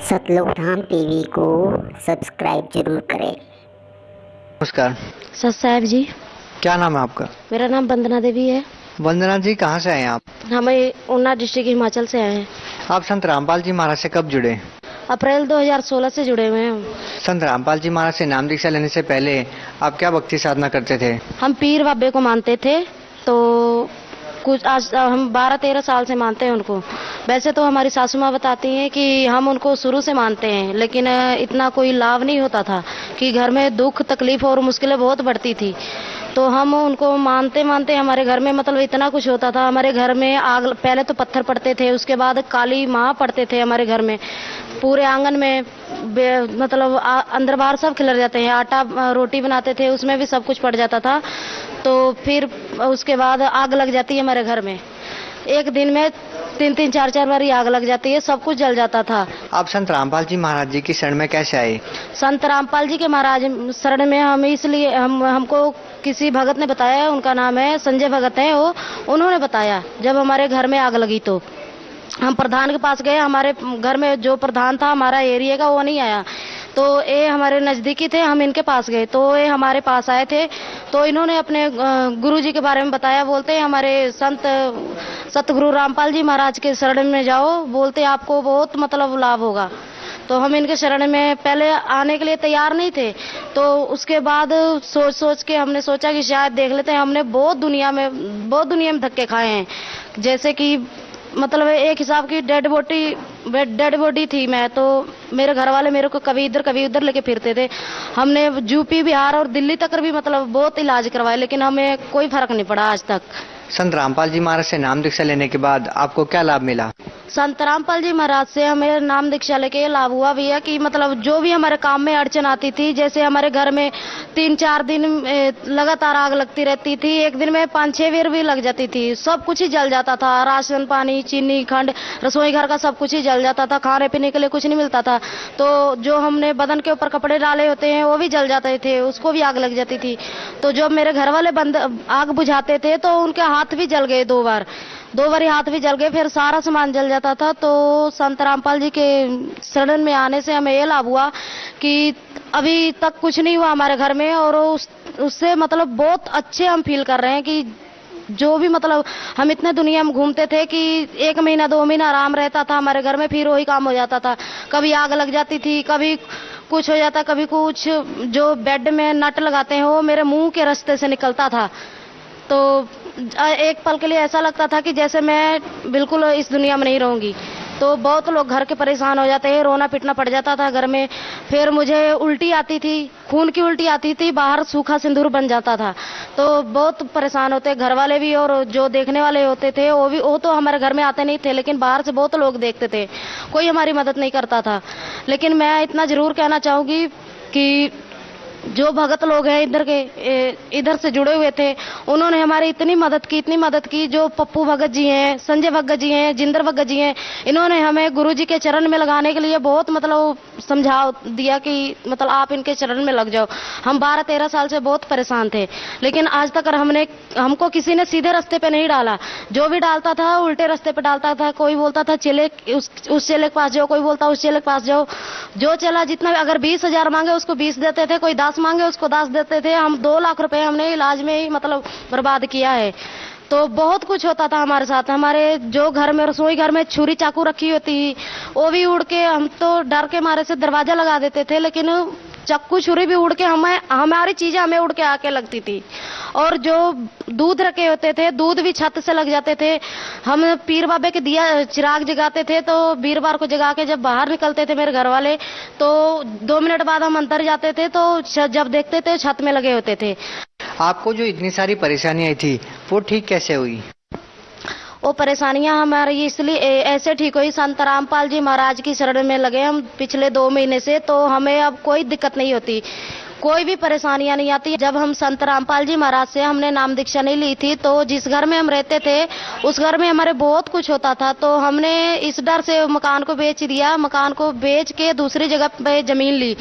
सतलुज धाम TV को subscribe जरूर करें। नमस्कार। सत साहब जी। क्या नाम है आपका? मेरा नाम वंदना देवी है। वंदना जी, कहाँ से आए हैं आप? हमें ऊना डिस्ट्रिक्ट हिमाचल से आए हैं। आप संत रामपाल जी महाराज से कब जुड़े? अप्रैल 2016 से जुड़े हुए हैं हम। संत रामपाल जी महाराज से नाम दीक्षा लेने से पहले आप क्या भक्ति साधना करते थे? हम पीर बाबे को मानते थे, तो कुछ आज हम 12-13 साल से मानते हैं उनको। वैसे तो हमारी सासू माँ बताती हैं कि हम उनको शुरू से मानते हैं, लेकिन इतना कोई लाभ नहीं होता था कि घर में दुख तकलीफ और मुश्किलें बहुत बढ़ती थी। तो हम उनको मानते मानते हमारे घर में मतलब इतना कुछ होता था। हमारे घर में आग, पहले तो पत्थर पड़ते थे, उसके बाद काली माँ पड़ते थे हमारे घर में। पूरे आंगन में मतलब अंदर बाहर सब खिलर जाते हैं। आटा रोटी बनाते थे, उसमें भी सब कुछ पड़ जाता था। तो फिर उसके बाद आग लग जाती है हमारे घर में। एक दिन में 3-3, 4-4 बार आग लग जाती है, सब कुछ जल जाता था। आप संत रामपाल जी महाराज जी की शरण में कैसे आए? संत रामपाल जी के महाराज शरण में हम इसलिए हमको किसी भगत ने बताया, उनका नाम है संजय भगत है वो। उन्होंने बताया जब हमारे घर में आग लगी तो हम प्रधान के पास गए। हमारे घर में जो प्रधान था हमारा एरिया का, वो नहीं आया। तो ये हमारे नज़दीकी थे, हम इनके पास गए तो ये हमारे पास आए थे। तो इन्होंने अपने गुरु जी के बारे में बताया। बोलते हैं हमारे संत सतगुरु रामपाल जी महाराज के शरण में जाओ, बोलते आपको बहुत मतलब लाभ होगा। तो हम इनके शरण में पहले आने के लिए तैयार नहीं थे। तो उसके बाद सोच सोच के हमने सोचा कि शायद देख लेते हैं। हमने बहुत दुनिया में धक्के खाए हैं। जैसे कि मतलब एक हिसाब की डेड बॉडी थी मैं, तो मेरे घर वाले मेरे को कभी इधर लेके फिरते थे। हमने यूपी, बिहार और दिल्ली तक भी मतलब बहुत इलाज करवाए, लेकिन हमें कोई फर्क नहीं पड़ा आज तक। संत रामपाल जी महाराज से नाम दीक्षा लेने के बाद आपको क्या लाभ मिला? संत रामपाल जी महाराज से हमें नाम दीक्षा लेके ये लाभ हुआ भैया कि मतलब जो भी हमारे काम में अड़चन आती थी, जैसे हमारे घर में 3-4 दिन लगातार आग लगती रहती थी, एक दिन में 5-6 बार भी लग जाती थी, सब कुछ ही जल जाता था। राशन पानी, चीनी, खंड, रसोई घर का सब कुछ ही जल जाता था। खाने पीने के लिए कुछ नहीं मिलता था। तो जो हमने बदन के ऊपर कपड़े डाले होते हैं वो भी जल जाते थे, उसको भी आग लग जाती थी। तो जब मेरे घर वाले आग बुझाते थे तो उनके हाथ भी जल गए, 2 बार ही हाथ भी जल गए, फिर सारा सामान जल जाता था। तो संत रामपाल जी के शरण में आने से हमें ये लाभ हुआ कि अभी तक कुछ नहीं हुआ हमारे घर में, और उससे मतलब बहुत अच्छे हम फील कर रहे हैं कि जो भी मतलब हम इतने दुनिया में घूमते थे कि 1 महीना 2 महीना आराम रहता था हमारे घर में, फिर वही काम हो जाता था। कभी आग लग जाती थी, कभी कुछ हो जाता, कभी कुछ। जो बेड में नट लगाते हैं वो मेरे मुंह के रास्ते से निकलता था। तो एक पल के लिए ऐसा लगता था कि जैसे मैं बिल्कुल इस दुनिया में नहीं रहूंगी। तो बहुत लोग घर के परेशान हो जाते हैं, रोना पीटना पड़ जाता था घर में। फिर मुझे उल्टी आती थी, खून की उल्टी आती थी, बाहर सूखा सिंदूर बन जाता था। तो बहुत परेशान होते घर वाले भी, और जो देखने वाले होते थे वो तो हमारे घर में आते नहीं थे, लेकिन बाहर से बहुत लोग देखते थे। कोई हमारी मदद नहीं करता था। लेकिन मैं इतना जरूर कहना चाहूँगी कि जो भगत लोग हैं इधर से जुड़े हुए थे, उन्होंने हमारी इतनी मदद की। जो पप्पू भगत जी हैं, संजय भगत जी हैं, जिंदर भगत जी हैं, इन्होंने हमें गुरु जी के चरण में लगाने के लिए बहुत मतलब समझाव दिया कि मतलब आप इनके चरण में लग जाओ। हम 12-13 साल से बहुत परेशान थे, लेकिन आज तक हमको किसी ने सीधे रास्ते पे नहीं डाला। जो भी डालता था उल्टे रास्ते पे डालता था। कोई बोलता था चेले उस चेले के पास जाओ, कोई बोलता उस चेले के पास जाओ। जो चला जितना, अगर 20,000 मांगे उसको 20 देते थे, कोई 10 मांगे उसको 10 देते थे। हम 2 लाख रुपए हमने इलाज में ही मतलब बर्बाद किया है। तो बहुत कुछ होता था हमारे साथ। हमारे जो घर में रसोई घर में छुरी चाकू रखी होती, वो भी उड़ के, हम तो डर के मारे से दरवाजा लगा देते थे, लेकिन चाकू छुरी भी उड़ के हमारी चीजें हमें उड़ के आके लगती थी। और जो दूध रखे होते थे, दूध भी छत से लग जाते थे। हम पीर बाबे के दिया चिराग जगाते थे, तो वीरवार को जगा के जब बाहर निकलते थे मेरे घर वाले, तो 2 मिनट बाद हम अंदर जाते थे, तो जब देखते थे छत में लगे होते थे। आपको जो इतनी सारी परेशानियां थी वो ठीक कैसे हुई? वो परेशानियां हमारी इसलिए ऐसे ठीक हुई, संत रामपाल जी महाराज की शरण में लगे हम पिछले 2 महीने से, तो हमें अब कोई दिक्कत नहीं होती, कोई भी परेशानियां नहीं आती। जब हम संत रामपाल जी महाराज से हमने नाम दीक्षा नहीं ली थी, तो जिस घर में हम रहते थे उस घर में हमारे बहुत कुछ होता था। तो हमने इस डर से मकान को बेच दिया। मकान को बेच के दूसरी जगह पे जमीन ली,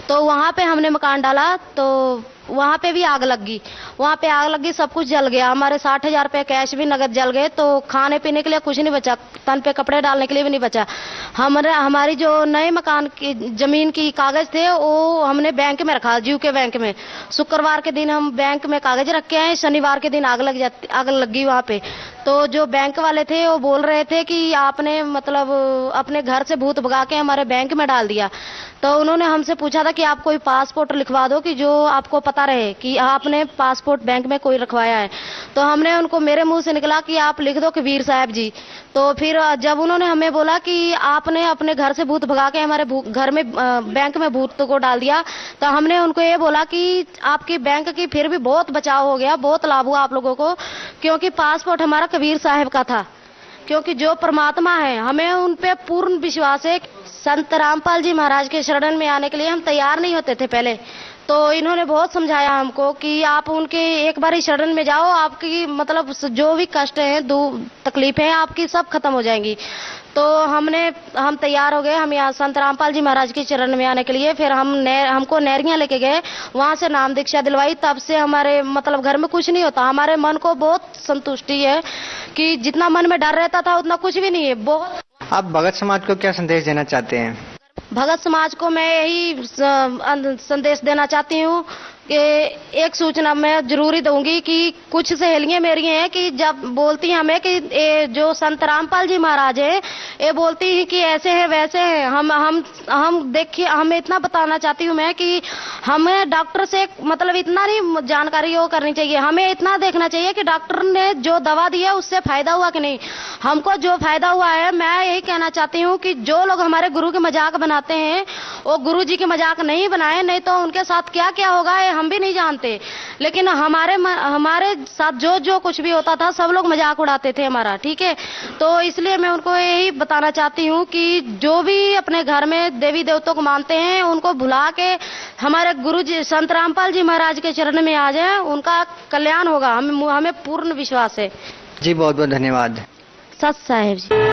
तो वहाँ पे हमने मकान डाला। तो वहाँ पे भी आग लग गई। वहाँ पे आग लग गई, सब कुछ जल गया। हमारे 60,000 रुपये कैश भी नगद जल गए। तो खाने पीने के लिए कुछ नहीं बचा, तन पे कपड़े डालने के लिए भी नहीं बचा। हमारी जो नए मकान की जमीन की कागज थे वो हमने बैंक में रखा, जीव के बैंक में। शुक्रवार के दिन हम बैंक में कागज रख के आए, शनिवार के दिन आग लग गई वहाँ पे। तो जो बैंक वाले थे वो बोल रहे थे कि आपने मतलब अपने घर से भूत भगा के हमारे बैंक में डाल दिया। तो उन्होंने हमसे पूछा था कि आप कोई पासपोर्ट लिखवा दो कि जो आपको पता रहे कि आपने पासपोर्ट बैंक में कोई रखवाया है। तो हमने उनको, मेरे मुंह से निकला कि आप लिख दो कबीर साहब जी। तो फिर जब उन्होंने हमें बोला कि आपने अपने घर से भूत भगा के हमारे घर में बैंक में भूत को डाल दिया, तो हमने उनको ये बोला कि आपकी बैंक की फिर भी बहुत बचाव हो गया, बहुत लाभ हुआ आप लोगों को, क्योंकि पासपोर्ट हमारा कबीर साहब का था। क्योंकि जो परमात्मा है हमें उन पे पूर्ण विश्वास है। संत रामपाल जी महाराज के शरण में आने के लिए हम तैयार नहीं होते थे पहले। तो इन्होंने बहुत समझाया हमको कि आप उनके एक बार ही शरण में जाओ, आपकी मतलब जो भी कष्ट हैं, तकलीफें हैं, आपकी सब खत्म हो जाएंगी। तो हम तैयार हो गए, हम यहाँ संत रामपाल जी महाराज के चरण में आने के लिए। फिर हमको नहरियाँ लेके गए, वहाँ से नाम दीक्षा दिलवाई। तब से हमारे मतलब घर में कुछ नहीं होता, हमारे मन को बहुत संतुष्टि है कि जितना मन में डर रहता था उतना कुछ भी नहीं है। बहुत। आप भगत समाज को क्या संदेश देना चाहते हैं? भगत समाज को मैं यही संदेश देना चाहती हूँ कि एक सूचना मैं जरूरी दूंगी कि कुछ सहेलियां मेरी हैं कि जब बोलती हैं हमें कि जो संत रामपाल जी महाराज है, ये बोलती हैं कि ऐसे है वैसे है। हम देखिए, हमें इतना बताना चाहती हूँ मैं कि हमें डॉक्टर से मतलब इतना नहीं जानकारी वो करनी चाहिए, हमें इतना देखना चाहिए कि डॉक्टर ने जो दवा दी है उससे फायदा हुआ कि नहीं। हमको जो फायदा हुआ है, मैं यही कहना चाहती हूँ कि जो लोग हमारे गुरु के मजाक बनाते हैं वो गुरु जी के मजाक नहीं बनाए, नहीं तो उनके साथ क्या क्या होगा हम भी नहीं जानते। लेकिन हमारे साथ जो कुछ भी होता था सब लोग मजाक उड़ाते थे हमारा, ठीक है। तो इसलिए मैं उनको यही बताना चाहती हूँ कि जो भी अपने घर में देवी देवताओं को मानते हैं उनको भुला के हमारे गुरु जी संत रामपाल जी महाराज के चरण में आ जाए, उनका कल्याण होगा, हमें पूर्ण विश्वास है। जी बहुत बहुत धन्यवाद। सत साहेब जी।